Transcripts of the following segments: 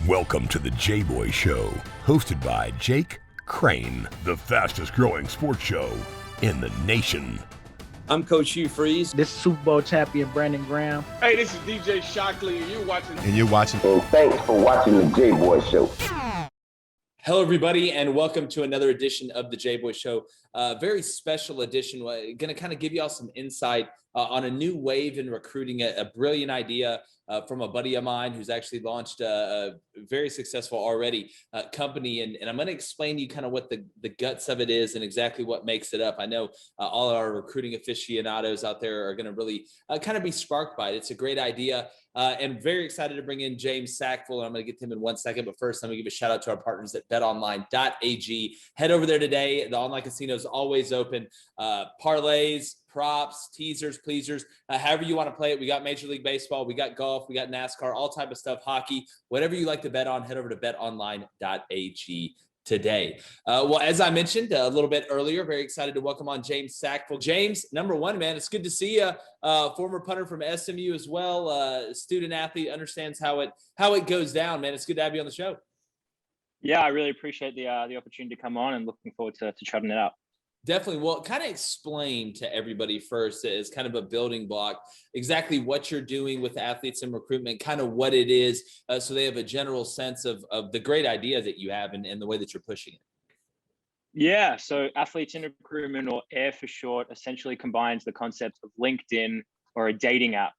Welcome to the Jboy Show, hosted by Jake Crain, the fastest growing sports show in the nation. I'm Coach Hugh Freeze. This is Super Bowl champion Brandon Graham. Hey, this is DJ Shockley, and you're watching. And thanks for watching the Jboy Show. Hello, everybody, and welcome to another edition of the Jboy Show. Very special edition. Going to kind of give you all some insight on a new wave in recruiting, a brilliant idea from a buddy of mine who's actually launched a very successful already company. And I'm going to explain to you kind of what the guts of it is and exactly what makes it up. I know all our recruiting aficionados out there are going to really kind of be sparked by it. It's a great idea. And very excited to bring in James Sackville. And I'm going to get to him in 1 second. But first, let me give a shout out to our partners at betonline.ag. Head over there today. The online casino is always open. Parlays, props, teasers, pleasers, however you want to play it. We got Major League Baseball, we got golf, we got NASCAR, all type of stuff, hockey, whatever you like to bet on, head over to betonline.ag today. Well, as I mentioned a little bit earlier, very excited to welcome on James Sackville. James, number one, man, it's good to see you. Former punter from SMU as well, student athlete, understands how it goes down, man. It's good to have you on the show. Yeah, I really appreciate the opportunity to come on and looking forward to chatting it out. Definitely. Well, kind of explain to everybody first as kind of a building block exactly what you're doing with Athletes in Recruitment, kind of what it is, so they have a general sense of the great idea that you have and the way that you're pushing it. Yeah, so Athletes in Recruitment, or AIR for short, essentially combines the concept of LinkedIn or a dating app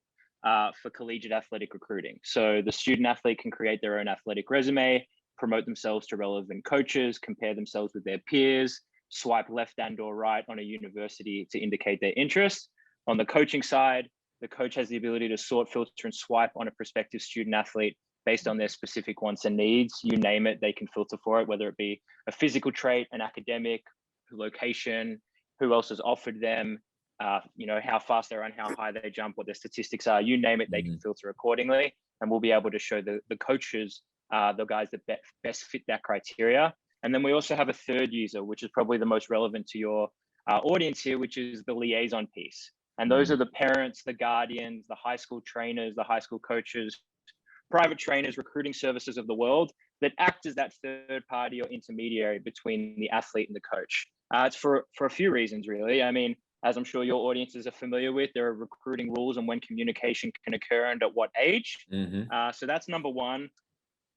for collegiate athletic recruiting. So the student athlete can create their own athletic resume, promote themselves to relevant coaches, compare themselves with their peers, swipe left and or right on a university to indicate their interest. On the coaching side, the coach has the ability to sort, filter, and swipe on a prospective student athlete based on their specific wants and needs. You name it, they can filter for it, whether it be a physical trait, an academic, location, who else has offered them, how fast they run, how high they jump, what their statistics are, you name it, they can filter accordingly. And we'll be able to show the coaches, the guys that best fit that criteria. And then we also have a third user, which is probably the most relevant to your audience here, which is the liaison piece. And those are the parents, the guardians, the high school trainers, the high school coaches, private trainers, recruiting services of the world that act as that third party or intermediary between the athlete and the coach. It's for a few reasons, really. I mean, as I'm sure your audiences are familiar with, there are recruiting rules and when communication can occur and at what age. So that's number one.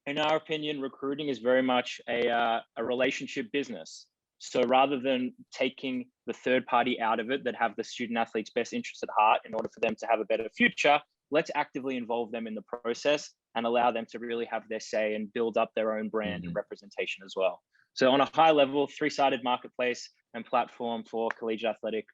In our opinion, recruiting is very much a relationship business. So rather than taking the third party out of it that have the student athlete's best interests at heart in order for them to have a better future, let's actively involve them in the process and allow them to really have their say and build up their own brand and representation as well. So on a high level, three-sided marketplace and platform for collegiate athletic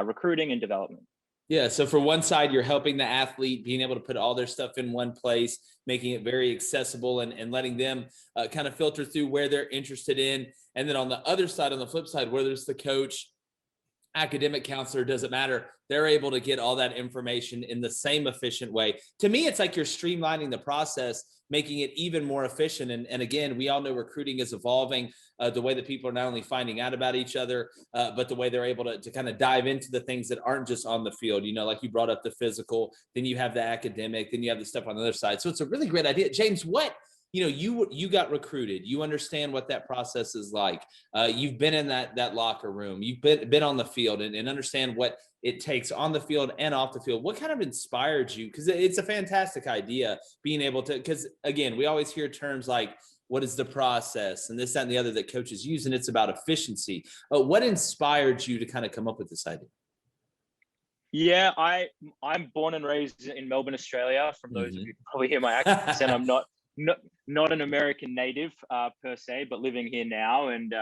recruiting and development. Yeah. So for one side, you're helping the athlete, being able to put all their stuff in one place, making it very accessible and letting them kind of filter through where they're interested in. And then on the other side, on the flip side, whether it's the coach, academic counselor, doesn't matter. They're able to get all that information in the same efficient way. To me, it's like you're streamlining the process, making it even more efficient. And again, we all know recruiting is evolving, the way that people are not only finding out about each other, but the way they're able to kind of dive into the things that aren't just on the field. Like you brought up the physical, then you have the academic, then you have the stuff on the other side. So it's a really great idea. James, you got recruited. You understand what that process is like. You've been in that locker room. You've been on the field and understand what it takes on the field and off the field. What kind of inspired you? Because it's a fantastic idea being able to, because again, we always hear terms like, what is the process and this, that, and the other that coaches use, and it's about efficiency. What inspired you to kind of come up with this idea? Yeah, I'm born and raised in Melbourne, Australia. From those of you who can probably hear my accent, I'm not an American native per se, but living here now. And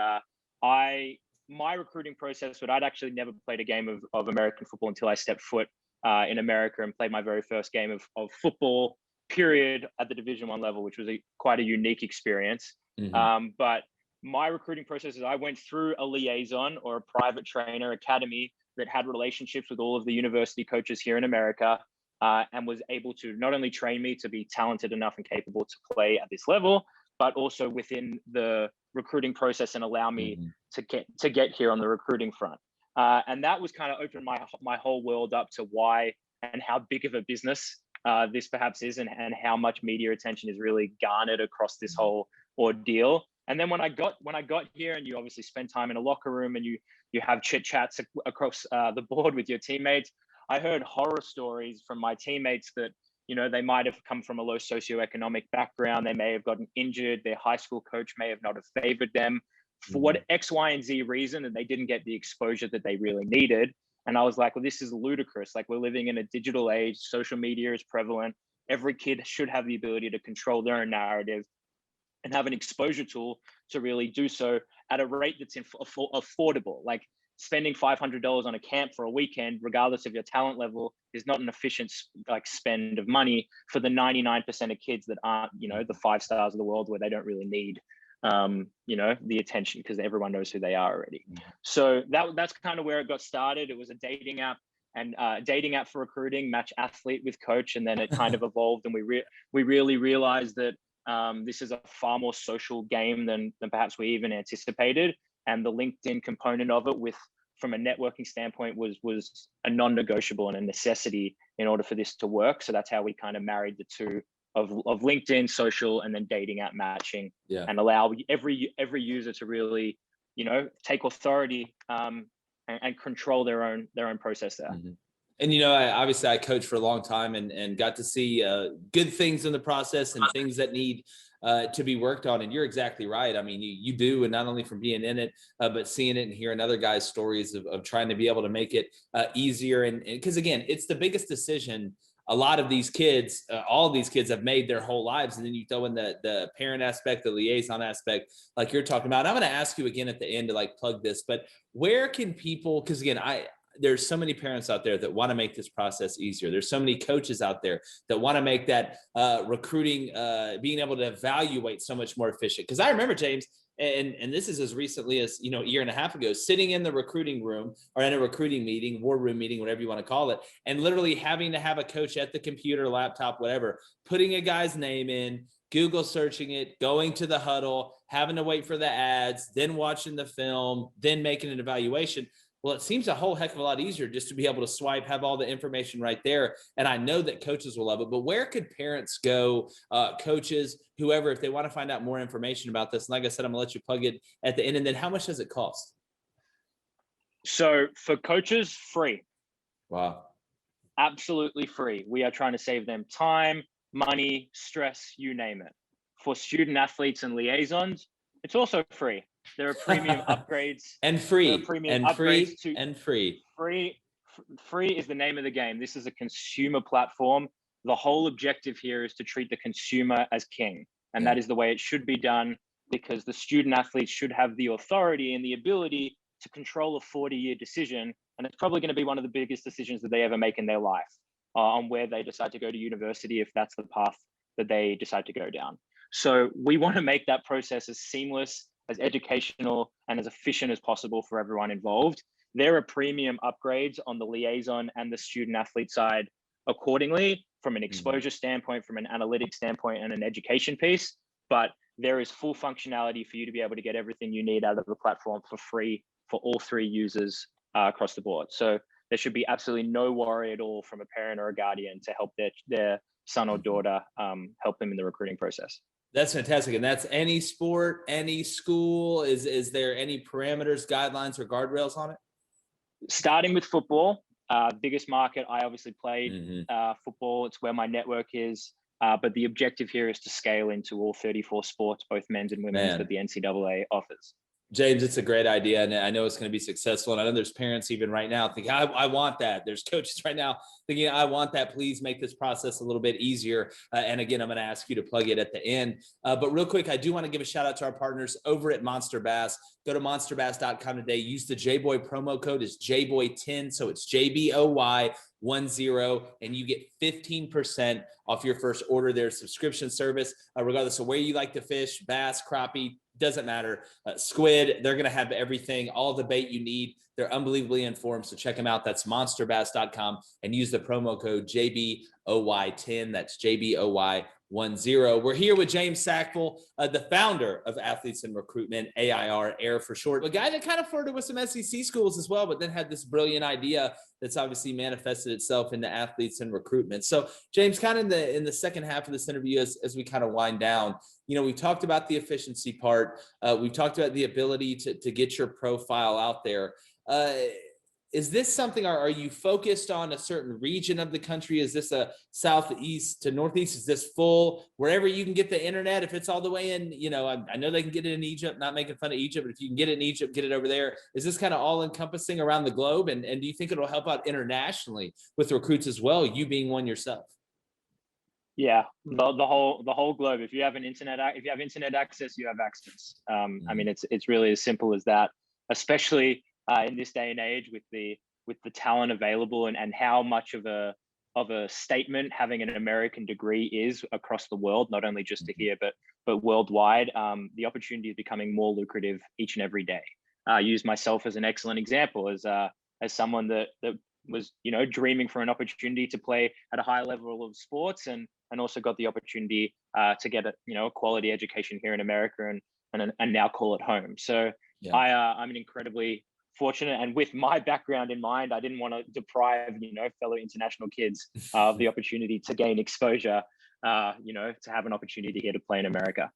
my recruiting process, but I'd actually never played a game of American football until I stepped foot in America and played my very first game of football, period, at the Division I level, which was quite a unique experience. But my recruiting process is I went through a liaison or a private trainer academy that had relationships with all of the university coaches here in America. And was able to not only train me to be talented enough and capable to play at this level, but also within the recruiting process and allow me to get here on the recruiting front. And that was kind of opened my whole world up to why and how big of a business this perhaps is, and how much media attention is really garnered across this whole ordeal. And then when I got here, and you obviously spend time in a locker room and you have chit chats across the board with your teammates, I heard horror stories from my teammates that, they might have come from a low socioeconomic background. They may have gotten injured. Their high school coach may have not have favored them for what X, Y, and Z reason, and they didn't get the exposure that they really needed. And I was like, well, this is ludicrous. Like, we're living in a digital age. Social media is prevalent. Every kid should have the ability to control their own narrative and have an exposure tool to really do so at a rate that's affordable. Like, spending $500 on a camp for a weekend, regardless of your talent level, is not an efficient spend of money for the 99% of kids that aren't, the 5 stars of the world, where they don't really need, the attention, because everyone knows who they are already. So that's kind of where it got started. It was a dating app, and dating app for recruiting, match athlete with coach. And then it kind of evolved, and we really realized that this is a far more social game than perhaps we even anticipated. And the LinkedIn component of it, from a networking standpoint, was a non-negotiable and a necessity in order for this to work. So that's how we kind of married the two of LinkedIn, social, and then dating app matching, and allow every user to really, take authority and control their own process there. And, obviously I coached for a long time and got to see good things in the process and things that need to be worked on. And you're exactly right. I mean, you do, and not only from being in it, but seeing it and hearing other guys' stories of trying to be able to make it easier. And because, again, it's the biggest decision a lot of these kids, all of these kids have made their whole lives. And then you throw in the parent aspect, the liaison aspect, like you're talking about. And I'm going to ask you again at the end to plug this, but where can people, because again, there's so many parents out there that want to make this process easier. There's so many coaches out there that want to make that recruiting, being able to evaluate so much more efficient. Because I remember, James, and this is as recently as, a year and a half ago, sitting in the recruiting room or in a recruiting meeting, war room meeting, whatever you want to call it, and literally having to have a coach at the computer, laptop, whatever, putting a guy's name in, Google searching it, going to the huddle, having to wait for the ads, then watching the film, then making an evaluation. Well, it seems a whole heck of a lot easier just to be able to swipe, have all the information right there. And I know that coaches will love it, but where could parents go, coaches, whoever, if they want to find out more information about this? And like I said, I'm gonna let you plug it at the end. And then how much does it cost? So for coaches, free. Wow. Absolutely free. We are trying to save them time, money, stress, you name it. For student athletes and liaisons, it's also free. There are premium upgrades and free Free is the name of the game. This is a consumer platform. The whole objective here is to treat the consumer as king. And that is the way it should be done, because the student athletes should have the authority and the ability to control a 40-year decision. And it's probably going to be one of the biggest decisions that they ever make in their life, on where they decide to go to university, if that's the path that they decide to go down. So we want to make that process as seamless, as educational, and as efficient as possible for everyone involved. There are premium upgrades on the liaison and the student athlete side accordingly, from an exposure standpoint, from an analytics standpoint, and an education piece. But there is full functionality for you to be able to get everything you need out of the platform for free for all three users across the board. So there should be absolutely no worry at all from a parent or a guardian to help their son or daughter, help them in the recruiting process. That's fantastic. And that's any sport, any school. Is there any parameters, guidelines, or guardrails on it? Starting with football, biggest market. I obviously played football. It's where my network is. But the objective here is to scale into all 34 sports, both men's and women's, that the NCAA offers. James, it's a great idea, and I know it's going to be successful. And I know there's parents even right now thinking, I want that. There's coaches right now thinking, I want that. Please make this process a little bit easier. And again, I'm going to ask you to plug it at the end. But real quick, I do want to give a shout out to our partners over at Monster Bass. Go to monsterbass.com today. Use the Jboy promo code. It's Jboy10. So it's JBOY10, and you get 15% off your first order. Their subscription service, regardless of where you like to fish, bass, crappie, doesn't matter. Squid, they're going to have everything, all the bait you need. They're unbelievably informed. So check them out. That's monsterbass.com and use the promo code JBOY10. That's JBOY10 We're here with James Sackville, the founder of Athletes in Recruitment, AIR for short, a guy that kind of flirted with some SEC schools as well, but then had this brilliant idea that's obviously manifested itself into Athletes in Recruitment. So James, kind of in the second half of this interview, as we kind of wind down, we talked about the efficiency part. We've talked about the ability to get your profile out there. Is this something, are you focused on a certain region of the country? Is this a southeast to northeast? Is this full wherever you can get the internet? If it's all the way in, I know they can get it in Egypt, not making fun of Egypt, but if you can get it in Egypt, get it over there. Is this kind of all encompassing around the globe? And do you think it'll help out internationally with recruits as well, you being one yourself? Yeah, the whole globe. If you have internet access, you have access. I mean, it's really as simple as that, especially in this day and age with the talent available and how much of a statement having an American degree is across the world, not only just to here, but worldwide. The opportunity is becoming more lucrative each and every day. I use myself as an excellent example as someone that was, dreaming for an opportunity to play at a high level of sports and also got the opportunity to get a quality education here in America and now call it home. So yeah. I'm an incredibly fortunate, and with my background in mind, I didn't want to deprive fellow international kids of the opportunity to gain exposure, to have an opportunity here to play in America.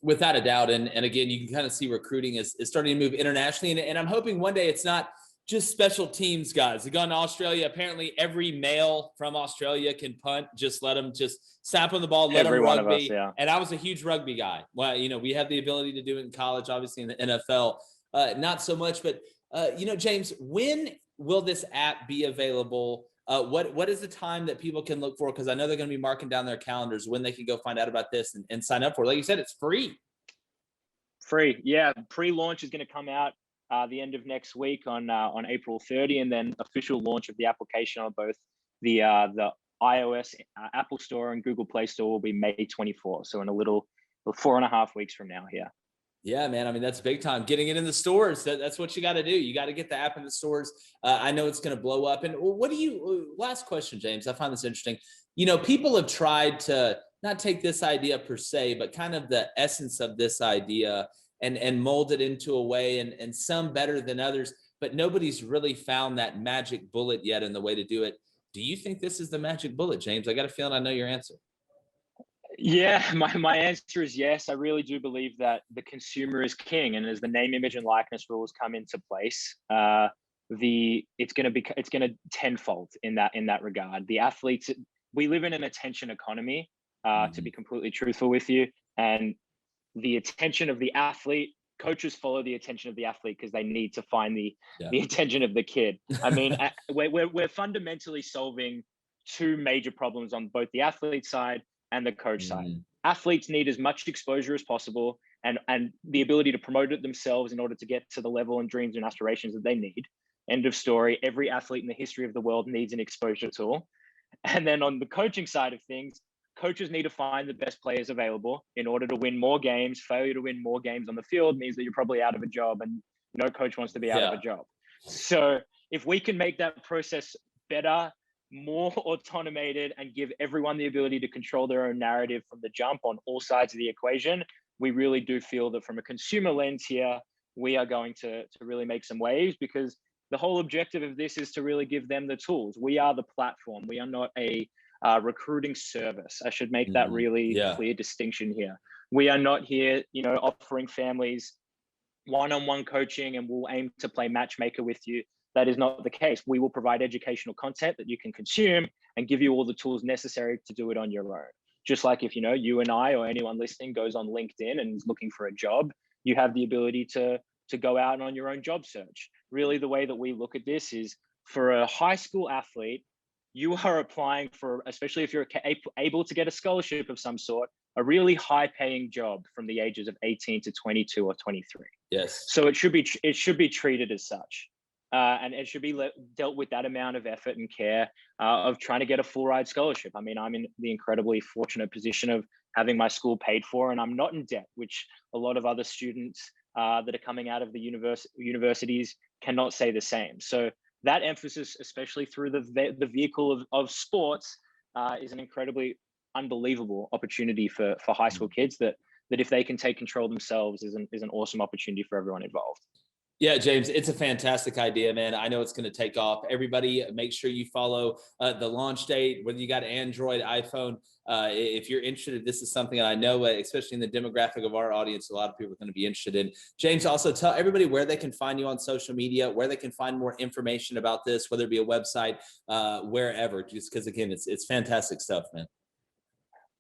Without a doubt, and again, you can kind of see recruiting is starting to move internationally, and I'm hoping one day it's not just special teams guys. They've gone to Australia. Apparently, every male from Australia can punt. Just let them just snap on the ball. Let them rugby. One of us, yeah. And I was a huge rugby guy. Well, we have the ability to do it in college, obviously in the NFL. Not so much, but James, when will this app be available? What is the time that people can look for? Because I know they're going to be marking down their calendars when they can go find out about this and sign up for it. Like you said, it's free. Free, yeah. Pre-launch is going to come out the end of next week on April 30, and then official launch of the application on both the iOS Apple Store and Google Play Store will be May 24. So in a little 4.5 weeks from now here. Yeah, man. I mean, that's big time. Getting it in the stores. That's what you got to do. You got to get the app in the stores. I know it's going to blow up. And last question, James, I find this interesting. People have tried to not take this idea per se, but kind of the essence of this idea and mold it into a way, and some better than others, but nobody's really found that magic bullet yet in the way to do it. Do you think this is the magic bullet, James? I got a feeling I know your answer. Yeah, my answer is yes. I really do believe that the consumer is king, and as the name, image, and likeness rules come into place, it's going to tenfold in that regard. The athletes, we live in an attention economy, to be completely truthful with you, and the attention of the athlete, coaches follow the attention of the athlete because they need to find the attention of the kid. I mean, we're fundamentally solving two major problems on both the athlete side and the coach side. Athletes need as much exposure as possible and the ability to promote it themselves in order to get to the level and dreams and aspirations that they need. End of story. Every athlete in the history of the world needs an exposure tool. And then on the coaching side of things, coaches need to find the best players available in order to win more games. Failure to win more games on the field means that you're probably out of a job, and no coach wants to be out of a job. So if we can make that process better, more automated, and give everyone the ability to control their own narrative from the jump on all sides of the equation, we really do feel that from a consumer lens here, we are going to really make some waves, because the whole objective of this is to really give them the tools. We are the platform. We are not a recruiting service. I should make that really clear distinction here. We are not here, offering families one-on-one coaching and we'll aim to play matchmaker with you. That is not the case. We will provide educational content that you can consume and give you all the tools necessary to do it on your own. Just like if, you and I or anyone listening goes on LinkedIn and is looking for a job, you have the ability to go out on your own job search. Really, the way that we look at this is, for a high school athlete, you are applying for, especially if you're able to get a scholarship of some sort, a really high paying job from the ages of 18 to 22 or 23. Yes. So it should be treated as such. And it should be dealt with that amount of effort and care of trying to get a full ride scholarship. I mean, I'm in the incredibly fortunate position of having my school paid for, and I'm not in debt, which a lot of other students that are coming out of the universities cannot say the same. So that emphasis, especially through the vehicle of sports, is an incredibly unbelievable opportunity for high school kids that if they can take control themselves is an awesome opportunity for everyone involved. Yeah, James, it's a fantastic idea, man. I know it's going to take off. Everybody, make sure you follow the launch date, whether you got Android, iPhone. If you're interested, this is something that I know, especially in the demographic of our audience, a lot of people are going to be interested in. James, also tell everybody where they can find you on social media, where they can find more information about this, whether it be a website, wherever, just because, again, it's fantastic stuff, man.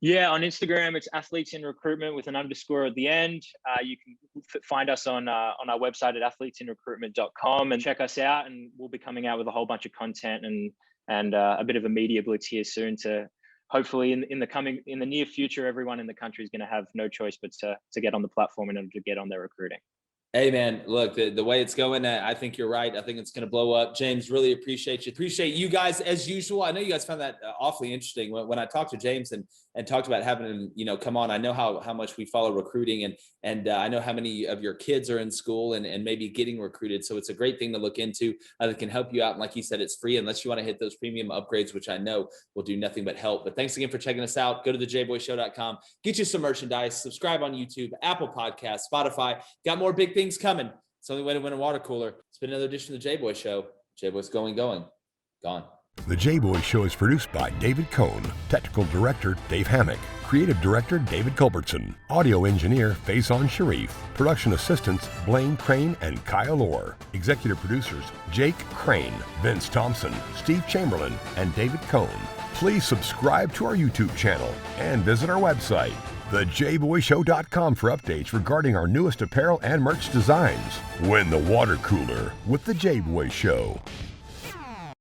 Yeah, on Instagram, it's Athletes In Recruitment with an underscore at the end. You can find us on our website at athletesinrecruitment.com and check us out. And we'll be coming out with a whole bunch of content and a bit of a media blitz here soon to hopefully in the near future, everyone in the country is going to have no choice but to get on the platform in order to get on their recruiting. Hey, man, look, the way it's going, I think you're right. I think it's going to blow up. James, really appreciate you. Appreciate you guys as usual. I know you guys found that awfully interesting. When I talked to James and talked about having him, come on, I know how much we follow recruiting and I know how many of your kids are in school and maybe getting recruited. So it's a great thing to look into that can help you out. And like you said, it's free unless you want to hit those premium upgrades, which I know will do nothing but help. But thanks again for checking us out. Go to thejboyshow.com, get you some merchandise, subscribe on YouTube, Apple Podcasts, Spotify. Got more big things coming. It's the only way to win a water cooler. It's been another edition of the Jboy Show. Jboy's going, gone. The Jboy Show is produced by David Cohn, Technical Director Dave Hammock, Creative Director David Culbertson, Audio Engineer Feyzan Shareef, Production Assistants Blaine Crain and Kyle Orr, Executive Producers Jake Crain, Vince Thompson, Steve Chamberlain, and David Cohn. Please subscribe to our YouTube channel and visit our website, thejboyshow.com, for updates regarding our newest apparel and merch designs. Win the water cooler with the Jboy Show.